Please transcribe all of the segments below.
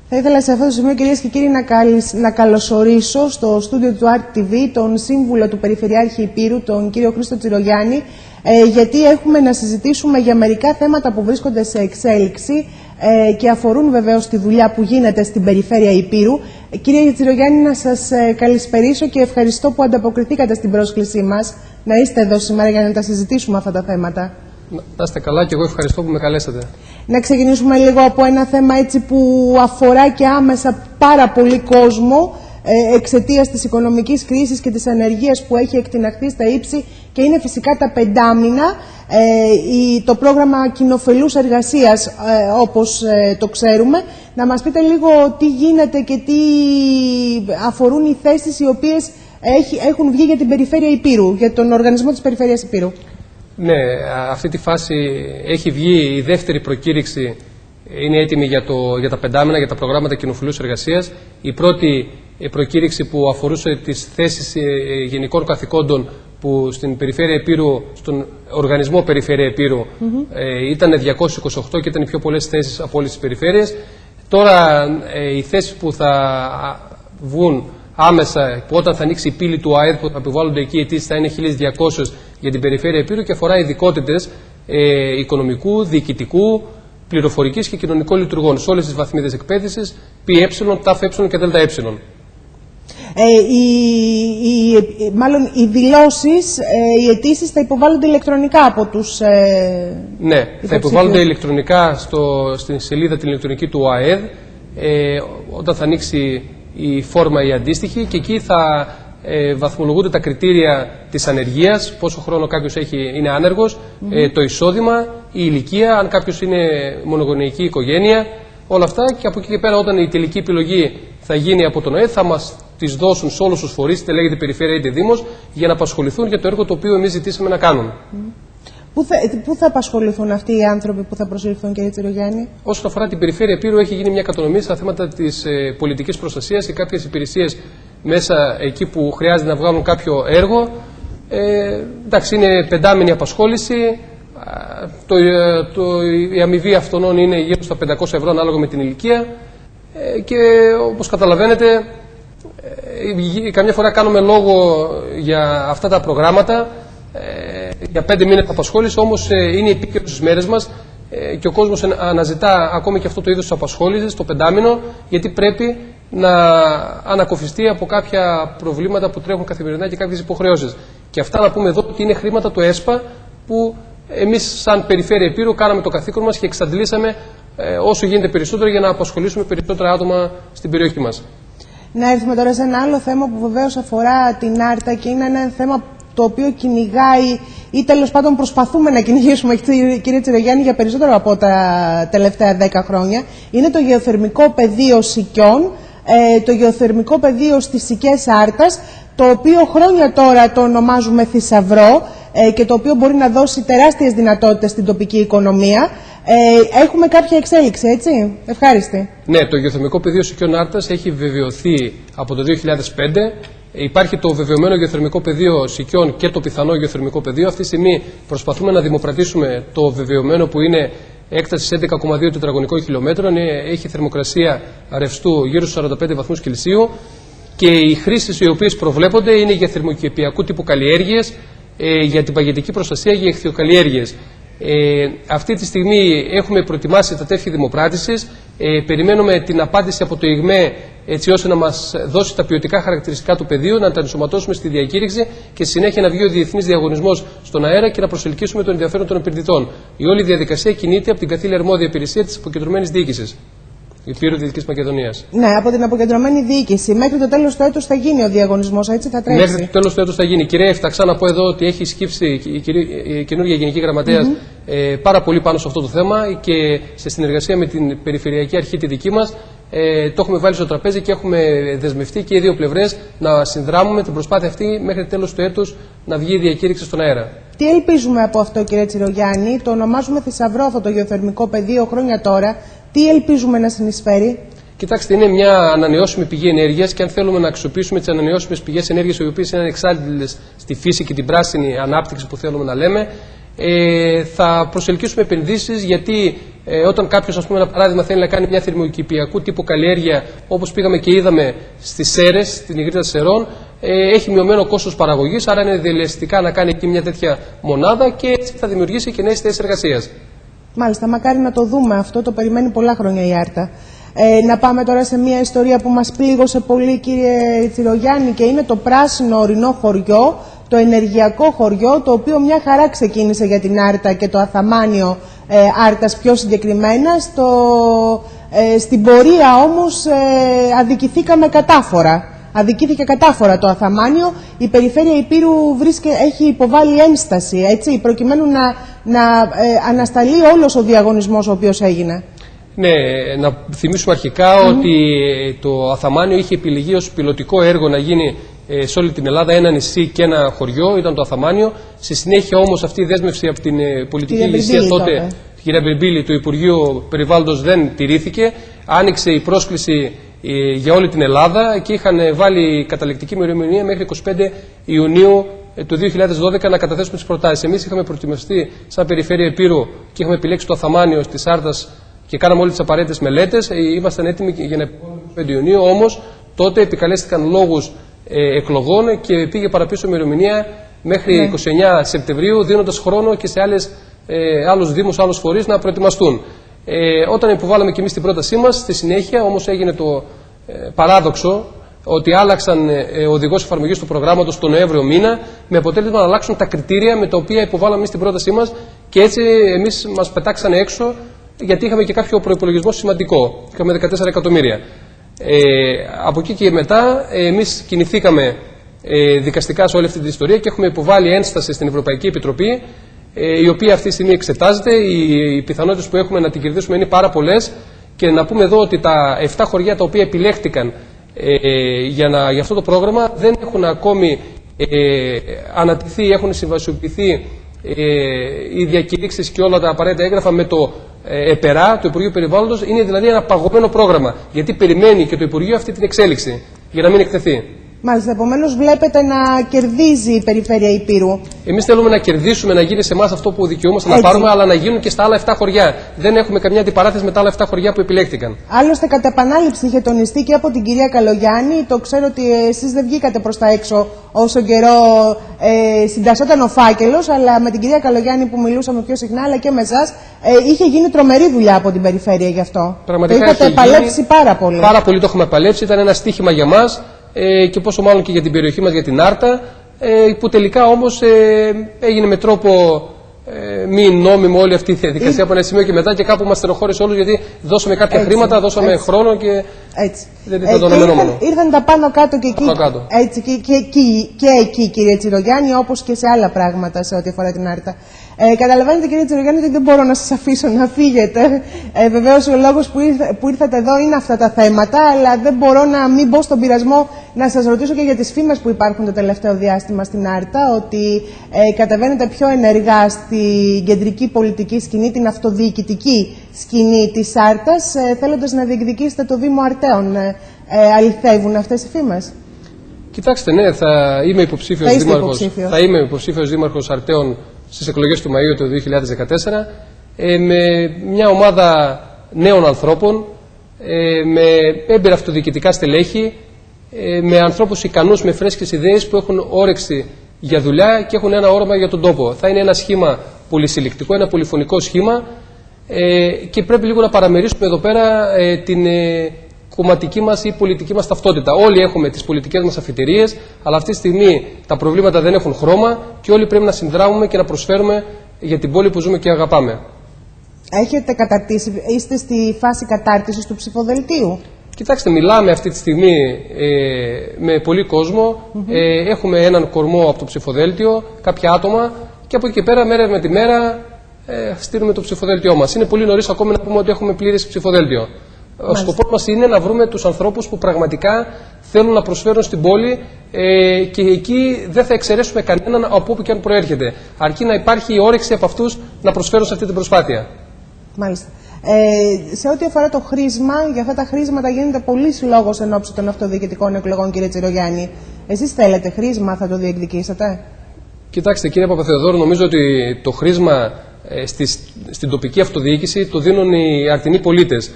Θα ήθελα σε αυτό το σημείο, κυρίες και κύριοι, να καλωσορίσω στο στούντιο του RTV τον σύμβουλο του Περιφερειάρχη Ηπείρου, τον κύριο Χρήστο Τσιρογιάννη, γιατί έχουμε να συζητήσουμε για μερικά θέματα που βρίσκονται σε εξέλιξη και αφορούν βεβαίως τη δουλειά που γίνεται στην περιφέρεια Ηπείρου. Κύριε Τσιρογιάννη, να σας καλησπερίσω και ευχαριστώ που ανταποκριθήκατε στην πρόσκλησή μας να είστε εδώ σήμερα για να τα συζητήσουμε αυτά τα θέματα. Να είστε καλά και εγώ ευχαριστώ που με καλέσατε. Να ξεκινήσουμε λίγο από ένα θέμα έτσι που αφορά και άμεσα πάρα πολύ κόσμο εξαιτίας της οικονομικής κρίσης και της ανεργίας που έχει εκτιναχθεί στα ύψη, και είναι φυσικά τα πεντάμινα, το πρόγραμμα κοινοφελούς εργασίας όπως το ξέρουμε. Να μας πείτε λίγο τι γίνεται και τι αφορούν οι θέσεις οι οποίες έχουν βγει για την περιφέρεια Ηπείρου, για τον οργανισμό της περιφέρειας Ηπείρου. Ναι, αυτή τη φάση έχει βγει η δεύτερη προκήρυξη, είναι έτοιμη για τα πεντάμινα, για τα προγράμματα κοινοφελούς εργασίας. Η πρώτη προκήρυξη που αφορούσε τις θέσεις γενικών καθηκόντων που στην περιφέρεια Ηπείρου, στον οργανισμό περιφέρεια Ηπείρου, ήταν 228 και ήταν οι πιο πολλές θέσεις από όλες τις περιφέρειες. Τώρα οι θέσεις που θα βγουν άμεσα, που όταν θα ανοίξει η πύλη του ΑΕΔ που θα επιβάλλονται εκεί αιτήσεις, θα είναι 1.200 για την περιφέρεια Ηπείρου και αφορά ειδικότητες οικονομικού, διοικητικού, πληροφορικής και κοινωνικών λειτουργών σε όλες τις βαθμίδες εκπαίδευσης, ΠΕ, ΤΑΦΕ και ΔΕΛΤΑΕ. Μάλλον οι δηλώσεις, οι αιτήσεις θα υποβάλλονται ηλεκτρονικά από τους Ναι, θα υποβάλλονται ηλεκτρονικά στην σελίδα την ηλεκτρονική του ΑΕΔ όταν θα ανοίξει η φόρμα η αντίστοιχη, και εκεί θα βαθμολογούνται τα κριτήρια της ανεργίας, πόσο χρόνο κάποιος είναι άνεργος, το εισόδημα, η ηλικία, αν κάποιος είναι μονογονεϊκή οικογένεια, όλα αυτά, και από εκεί και πέρα όταν η τελική επιλογή θα γίνει από τον ΑΕΔ θα μας τις δώσουν σε όλους τους φορείς, είτε λέγεται περιφέρεια είτε δήμος, για να απασχοληθούν για το έργο το οποίο εμείς ζητήσαμε να κάνουν. Πού θα απασχοληθούν αυτοί οι άνθρωποι που θα προσελθούν, κύριε Τσιρογιάννη? Όσον αφορά την περιφέρεια Ηπείρου, έχει γίνει μια κατανομή στα θέματα της πολιτικής προστασίας και κάποιες υπηρεσίες μέσα εκεί που χρειάζεται να βγάλουν κάποιο έργο. Εντάξει, είναι πεντάμινη απασχόληση. Η αμοιβή αυτών είναι γύρω στα 500 ευρώ ανάλογα με την ηλικία. Και όπως καταλαβαίνετε, καμιά φορά κάνουμε λόγο για αυτά τα προγράμματα. Για 5 μήνες απασχόληση, όμως είναι επίκαιρο στις μέρες μας και ο κόσμος αναζητά ακόμη και αυτό το είδος της απασχόλησης, το πεντάμινο, γιατί πρέπει να ανακοφιστεί από κάποια προβλήματα που τρέχουν καθημερινά και κάποιες υποχρεώσεις. Και αυτά να πούμε εδώ ότι είναι χρήματα του ΕΣΠΑ που εμείς σαν περιφέρεια Ηπείρου κάναμε το καθήκον μας και εξαντλήσαμε όσο γίνεται περισσότερο για να απασχολήσουμε περισσότερα άτομα στην περιοχή μας. Να έρθουμε τώρα σε ένα άλλο θέμα που βεβαίως αφορά την Άρτα και είναι ένα θέμα το οποίο κυνηγάει, ή τέλος πάντων προσπαθούμε να κυνηγήσουμε, κύριε Τσιρογιάννη, για περισσότερο από τα τελευταία 10 χρόνια. Είναι το γεωθερμικό πεδίο Σικιών, το γεωθερμικό πεδίο στις Σικές Άρτας, το οποίο χρόνια τώρα το ονομάζουμε θησαυρό και το οποίο μπορεί να δώσει τεράστιες δυνατότητες στην τοπική οικονομία. Έχουμε κάποια εξέλιξη, έτσι? Ευχάριστη. Ναι, το γεωθερμικό πεδίο Σικιών Άρτας έχει βεβαιωθεί από το 2005. Υπάρχει το βεβαιωμένο γεωθερμικό πεδίο Σικιών και το πιθανό γεωθερμικό πεδίο. Αυτή τη στιγμή προσπαθούμε να δημοπρατήσουμε το βεβαιωμένο, που είναι έκταση 11,2 τετραγωνικών χιλιόμετρων. Έχει θερμοκρασία ρευστού γύρω στους 45 βαθμούς Κελσίου. Και οι χρήσεις οι οποίες προβλέπονται είναι για θερμοκηπιακού τύπου καλλιέργειες, για την παγετική προστασία, για ηχθειοκαλλιέργειες. Αυτή τη στιγμή έχουμε προετοιμάσει τα τεύχη δημοπράτησης. Περιμένουμε την απάντηση από το ΙΓΜΕ, έτσι ώστε να μας δώσει τα ποιοτικά χαρακτηριστικά του πεδίου, να τα ενσωματώσουμε στη διακήρυξη και στη συνέχεια να βγει ο διεθνής διαγωνισμός στον αέρα και να προσελκύσουμε τον ενδιαφέρον των επενδυτών. Η όλη διαδικασία κινείται από την καθήλια αρμόδια υπηρεσία της αποκεντρωμένης διοίκησης, Ηπείρου Δυτικής Μακεδονίας. Ναι, από την αποκεντρωμένη διοίκηση. Μέχρι το τέλος του έτους θα γίνει ο διαγωνισμός, έτσι θα τρέξει? Μέχρι το τέλος του έτους θα γίνει. Κυρία Εφταξά, να πω εδώ ότι έχει σκύψει η καινούργια Γενική Γραμματέας πάρα πολύ πάνω σε αυτό το θέμα και σε συνεργασία με την Περιφερειακή Αρχή τη δική μας το έχουμε βάλει στο τραπέζι και έχουμε δεσμευτεί και οι δύο πλευρές να συνδράμουμε την προσπάθεια αυτή μέχρι το τέλος του έτους να βγει η διακήρυξη στον αέρα. Τι ελπίζουμε από αυτό, κύριε Τσιρογιάννη? Το ονομάζουμε θησαυρό αυτό το γεωθερμικό πεδίο χρόνια τώρα. Τι ελπίζουμε να συνεισφέρει? Κοιτάξτε, είναι μια ανανεώσιμη πηγή ενέργειας και αν θέλουμε να αξιοποιήσουμε τις ανανεώσιμες πηγές ενέργειας, οι οποίες είναι ανεξάρτητες στη φύση και την πράσινη ανάπτυξη που θέλουμε να λέμε, θα προσελκύσουμε επενδύσεις, γιατί Όταν κάποιος, ας πούμε, ένα παράδειγμα, θέλει να κάνει μια θερμοκηπιακού τύπου καλλιέργεια, όπως πήγαμε και είδαμε στις Σέρρες, στην Ιγρήτα Σερών, έχει μειωμένο κόστος παραγωγής, άρα είναι διελεστικά να κάνει εκεί μια τέτοια μονάδα και έτσι θα δημιουργήσει και νέες θέσεις εργασίας. Μάλιστα, μακάρι να το δούμε αυτό, το περιμένει πολλά χρόνια η Άρτα. Να πάμε τώρα σε μια ιστορία που μας πλήγωσε πολύ, κύριε Τσιρογιάννη, και είναι το πράσινο ορεινό χωριό, το ενεργειακό χωριό, το οποίο μια χαρά ξεκίνησε για την Άρτα και το Αθαμάνιο Άρτας πιο συγκεκριμένα. Στην πορεία όμως αδικηθήκαμε κατάφορα. Αδικήθηκε κατάφορα το Αθαμάνιο. Η περιφέρεια Ηπείρου έχει υποβάλει ένσταση, έτσι, προκειμένου να ανασταλεί όλος ο διαγωνισμός ο οποίος έγινε. Ναι, να θυμίσουμε αρχικά ότι το Αθαμάνιο είχε επιλεγεί ως πιλωτικό έργο να γίνει σε όλη την Ελλάδα, ένα νησί και ένα χωριό, ήταν το Αθαμάνιο. Στη συνέχεια όμως αυτή η δέσμευση από την πολιτική ηγεσία τότε, την κυρία Μπριμπίλη, του Υπουργείου Περιβάλλοντος, δεν τηρήθηκε. Άνοιξε η πρόσκληση για όλη την Ελλάδα και είχαν βάλει καταληκτική ημερομηνία μέχρι 25 Ιουνίου του 2012 να καταθέσουμε τις προτάσεις. Εμείς είχαμε προετοιμαστεί σαν περιφέρεια Ηπείρου και είχαμε επιλέξει το Αθαμάνιο της Άρτας και κάναμε όλες τις απαραίτητες μελέτες. Ήμασταν έτοιμοι για να επιλέξουμε 5 Ιουνίου, όμως τότε επικαλέστηκαν λόγους εκλογών και πήγε παραπίσω η ημερομηνία μέχρι 29 Σεπτεμβρίου, δίνοντας χρόνο και σε άλλους δήμους, άλλους φορείς να προετοιμαστούν. Όταν υποβάλαμε και εμείς την πρότασή μας, στη συνέχεια όμως έγινε το παράδοξο ότι άλλαξαν οδηγός εφαρμογής του προγράμματος τον Νοέμβριο μήνα, με αποτέλεσμα να αλλάξουν τα κριτήρια με τα οποία υποβάλαμε εμείς την πρότασή μας και έτσι εμείς μας πετάξανε έξω, γιατί είχαμε και κάποιο προϋπολογισμό σημαντικό. Είχαμε 14 εκατομμύρια. Από εκεί και μετά εμείς κινηθήκαμε δικαστικά σε όλη αυτή την ιστορία και έχουμε υποβάλει ένσταση στην Ευρωπαϊκή Επιτροπή, η οποία αυτή τη στιγμή εξετάζεται. Οι πιθανότητες που έχουμε να την κερδίσουμε είναι πάρα πολλές. Και να πούμε εδώ ότι τα 7 χωριά τα οποία επιλέχτηκαν για αυτό το πρόγραμμα δεν έχουν ακόμη ανατηθεί, έχουν συμβασιοποιηθεί οι διακηρύξεις και όλα τα απαραίτητα έγγραφα με το ΕΠΕΡΑ, το Υπουργείο Περιβάλλοντος. Είναι δηλαδή ένα παγωμένο πρόγραμμα, γιατί περιμένει και το Υπουργείο αυτή την εξέλιξη για να μην εκθεθεί. Μάλιστα, επομένως βλέπετε να κερδίζει η περιφέρεια Ηπείρου. Εμείς θέλουμε να κερδίσουμε, να γίνει σε εμάς αυτό που δικαιούμαστε να πάρουμε, αλλά να γίνουν και στα άλλα 7 χωριά. Δεν έχουμε καμιά αντιπαράθεση με τα άλλα 7 χωριά που επιλέχθηκαν. Άλλωστε, κατά επανάληψη είχε τονιστεί και από την κυρία Καλογιάννη. Το ξέρω ότι εσείς δεν βγήκατε προς τα έξω όσο καιρό συντασσόταν ο φάκελος, αλλά με την κυρία Καλογιάννη που μιλούσαμε πιο συχνά, αλλά και με εσάς, είχε γίνει τρομερή δουλειά από την περιφέρεια γι' αυτό. Πραγματικά το είχατε παλέψει πάρα πολύ. Πάρα πολύ το έχουμε παλέψει. Ήταν ένα στοίχημα για μας. Και πόσο μάλλον και για την περιοχή μας, για την Άρτα, που τελικά όμως έγινε με τρόπο μη νόμιμο όλη αυτή η διαδικασία από ένα σημείο και μετά, και κάπου μας στενοχώρησε όλους, γιατί δώσαμε κάποια χρήματα, δώσαμε χρόνο και δεν ήταν το αναμενόμενο. Ήρθαν τα πάνω κάτω και εκεί, και εκεί, κύριε Τσιρογιάννη, όπως και σε άλλα πράγματα σε ό,τι αφορά την Άρτα. Καταλαβαίνετε, κύριε Τσιρογιάννη, ότι δεν μπορώ να σας αφήσω να φύγετε. Βεβαίως, ο λόγος που ήρθατε εδώ είναι αυτά τα θέματα, αλλά δεν μπορώ να μην μπω στον πειρασμό να σας ρωτήσω και για τις φήμες που υπάρχουν το τελευταίο διάστημα στην Άρτα, ότι κατεβαίνετε πιο ενεργά στην κεντρική πολιτική σκηνή, την αυτοδιοικητική σκηνή της Άρτας, θέλοντας να διεκδικήσετε το Δήμο Αρτέων. Αληθεύουν αυτές οι φήμες? Κοιτάξτε, ναι, θα είμαι υποψήφιος δήμαρχος Αρτέων στις εκλογές του Μαΐου του 2014, με μια ομάδα νέων ανθρώπων, με έμπειρα αυτοδιοικητικά στελέχη, με ανθρώπους ικανούς, με φρέσκες ιδέες που έχουν όρεξη για δουλειά και έχουν ένα όραμα για τον τόπο. Θα είναι ένα σχήμα πολυσυλληκτικό, ένα πολυφωνικό σχήμα, και πρέπει λίγο να παραμερίσουμε εδώ πέρα την κομματική μας ή πολιτική μας ταυτότητα. Όλοι έχουμε τις πολιτικές μας αφιτηρίες, αλλά αυτή τη στιγμή τα προβλήματα δεν έχουν χρώμα και όλοι πρέπει να συνδράμουμε και να προσφέρουμε για την πόλη που ζούμε και αγαπάμε. Έχετε καταρτήσει, είστε στη φάση κατάρτισης του ψηφοδελτίου? Κοιτάξτε, μιλάμε αυτή τη στιγμή με πολύ κόσμο. Έχουμε έναν κορμό από το ψηφοδέλτιο, κάποια άτομα, και από εκεί και πέρα, μέρα με τη μέρα, στείλουμε το ψηφοδέλτιό μας. Είναι πολύ νωρίς ακόμη να πούμε ότι έχουμε πλήρες ψηφοδέλτιο. Ο σκοπός μας είναι να βρούμε τους ανθρώπους που πραγματικά θέλουν να προσφέρουν στην πόλη, και εκεί δεν θα εξαιρέσουμε κανέναν από όπου και αν προέρχεται. Αρκεί να υπάρχει η όρεξη από αυτούς να προσφέρουν σε αυτή την προσπάθεια. Μάλιστα. Σε ό,τι αφορά το χρήσμα, για αυτά τα χρήσματα γίνεται πολλής λόγος εν ώψη των αυτοδιοικητικών εκλογών, κύριε Τσιρογιάννη. Εσείς θέλετε χρήσμα, θα το διεκδικήσετε? Κοιτάξτε, κύριε Παπαθεοδόρου, νομίζω ότι το χρήσμα στην τοπική αυτοδιοίκηση το δίνουν οι αρτηνοί πολίτες.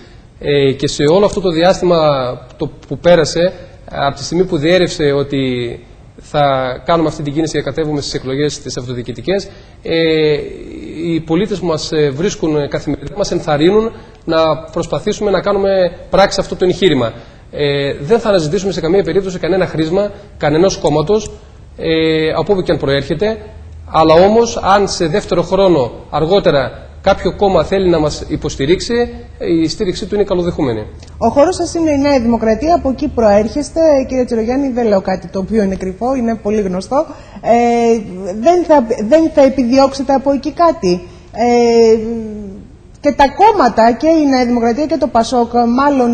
Και σε όλο αυτό το διάστημα που πέρασε, από τη στιγμή που διέρευσε ότι θα κάνουμε αυτή την κίνηση και κατέβουμε στις εκλογές τις αυτοδιοικητικές, οι πολίτες που μας βρίσκουν καθημερινά μας ενθαρρύνουν να προσπαθήσουμε να κάνουμε πράξη αυτό το εγχείρημα. Δεν θα αναζητήσουμε σε καμία περίπτωση κανένα χρήσμα κανενός κόμματος, από όπου και αν προέρχεται, αλλά όμως αν σε δεύτερο χρόνο αργότερα κάποιο κόμμα θέλει να μας υποστηρίξει, η στήριξή του είναι καλοδεχούμενη. Ο χώρος σας είναι η Νέα Δημοκρατία, από εκεί προέρχεστε. Κύριε Τσιρογιάννη, δεν λέω κάτι το οποίο είναι κρυφό, είναι πολύ γνωστό. Δεν θα επιδιώξετε από εκεί κάτι? Και τα κόμματα, και η Νέα Δημοκρατία και το ΠΑΣΟΚ, μάλλον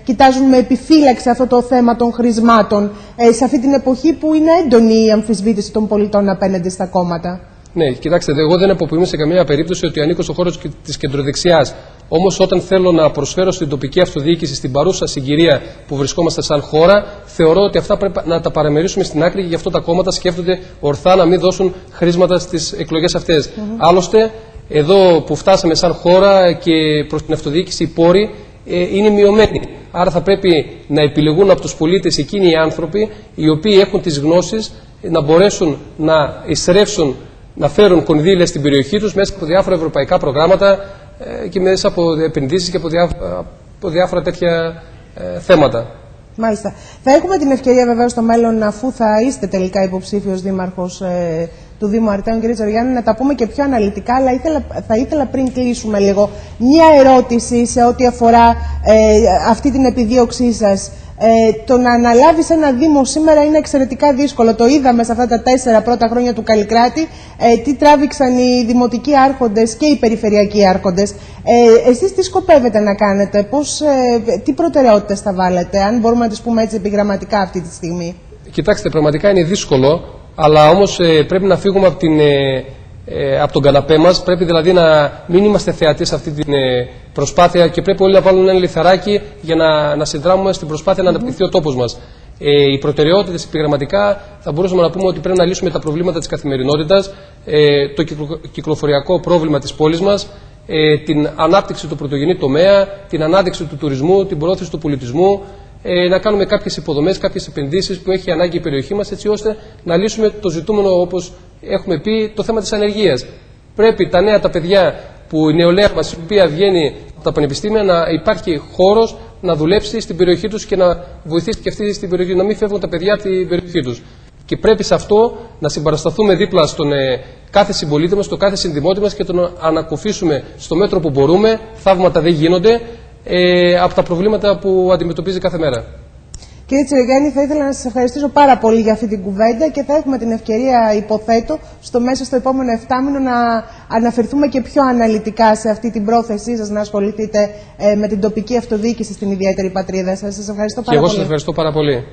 κοιτάζουν με επιφύλαξη αυτό το θέμα των χρησμάτων, σε αυτή την εποχή που είναι έντονη η αμφισβήτηση των πολιτών απέναντι στα κόμματα. Ναι, κοιτάξτε, εγώ δεν αποποιούμαι σε καμία περίπτωση ότι ανήκω στο χώρο της κεντροδεξιάς. Όμως, όταν θέλω να προσφέρω στην τοπική αυτοδιοίκηση, στην παρούσα συγκυρία που βρισκόμαστε σαν χώρα, θεωρώ ότι αυτά πρέπει να τα παραμερίσουμε στην άκρη και γι' αυτό τα κόμματα σκέφτονται ορθά να μην δώσουν χρήματα στις εκλογές αυτές. Άλλωστε, εδώ που φτάσαμε σαν χώρα και προς την αυτοδιοίκηση, οι πόροι είναι μειωμένοι. Άρα θα πρέπει να επιλεγούν από τους πολίτες εκείνοι οι άνθρωποι οι οποίοι έχουν τις γνώσεις να μπορέσουν να εισρεύσουν, να φέρουν κονδύλια στην περιοχή τους μέσα από διάφορα ευρωπαϊκά προγράμματα και μέσα από επενδύσεις και από διάφορα τέτοια θέματα. Μάλιστα. Θα έχουμε την ευκαιρία βεβαίως στο μέλλον, αφού θα είστε τελικά υποψήφιος δήμαρχος του Δήμου Αρτέων, κύριε Τσιρογιάννη, να τα πούμε και πιο αναλυτικά, αλλά θα ήθελα πριν κλείσουμε λίγο μια ερώτηση σε ό,τι αφορά αυτή την επιδίωξή σας. Το να αναλάβεις ένα Δήμο σήμερα είναι εξαιρετικά δύσκολο. Το είδαμε σε αυτά τα 4 πρώτα χρόνια του Καλλικράτη, τι τράβηξαν οι δημοτικοί άρχοντες και οι περιφερειακοί άρχοντες. Εσείς τι σκοπεύετε να κάνετε, τι προτεραιότητες θα βάλετε, αν μπορούμε να τις πούμε έτσι επιγραμματικά αυτή τη στιγμή? Κοιτάξτε, πραγματικά είναι δύσκολο, αλλά όμως πρέπει να φύγουμε από τον καναπέ μας. Πρέπει δηλαδή να μην είμαστε θεατές σε αυτή την προσπάθεια και πρέπει όλοι να βάλουν ένα λιθαράκι για να συνδράμουμε στην προσπάθεια να αναπτυχθεί ο τόπος μας. Οι προτεραιότητες επιγραμματικά θα μπορούσαμε να πούμε ότι πρέπει να λύσουμε τα προβλήματα της καθημερινότητας, το κυκλοφοριακό πρόβλημα της πόλης μας, την ανάπτυξη του πρωτογενή τομέα, την ανάδειξη του τουρισμού, την προώθηση του πολιτισμού, να κάνουμε κάποιες υποδομές, κάποιες επενδύσεις που έχει ανάγκη η περιοχή μας, έτσι ώστε να λύσουμε το ζητούμενο, όπως έχουμε πει, το θέμα της ανεργίας. Πρέπει τα νέα, τα παιδιά, που η νεολαία μας, η οποία βγαίνει από τα πανεπιστήμια, να υπάρχει χώρος να δουλέψει στην περιοχή τους και να βοηθήσει και αυτή στην περιοχή, να μην φεύγουν τα παιδιά από την περιοχή τους. Και πρέπει σε αυτό να συμπαρασταθούμε δίπλα στον κάθε συμπολίτη μας, στον κάθε συνδημότη μας και τον ανακουφίσουμε στο μέτρο που μπορούμε. Θαύματα δεν γίνονται από τα προβλήματα που αντιμετωπίζει κάθε μέρα. Κύριε Τσιρογιάννη, θα ήθελα να σας ευχαριστήσω πάρα πολύ για αυτή την κουβέντα και θα έχουμε την ευκαιρία, υποθέτω, στο επόμενο 7μηνο να αναφερθούμε και πιο αναλυτικά σε αυτή την πρόθεσή σας να ασχοληθείτε με την τοπική αυτοδιοίκηση στην ιδιαίτερη πατρίδα σας. Σας ευχαριστώ πάρα πολύ. Και εγώ σας ευχαριστώ πάρα πολύ.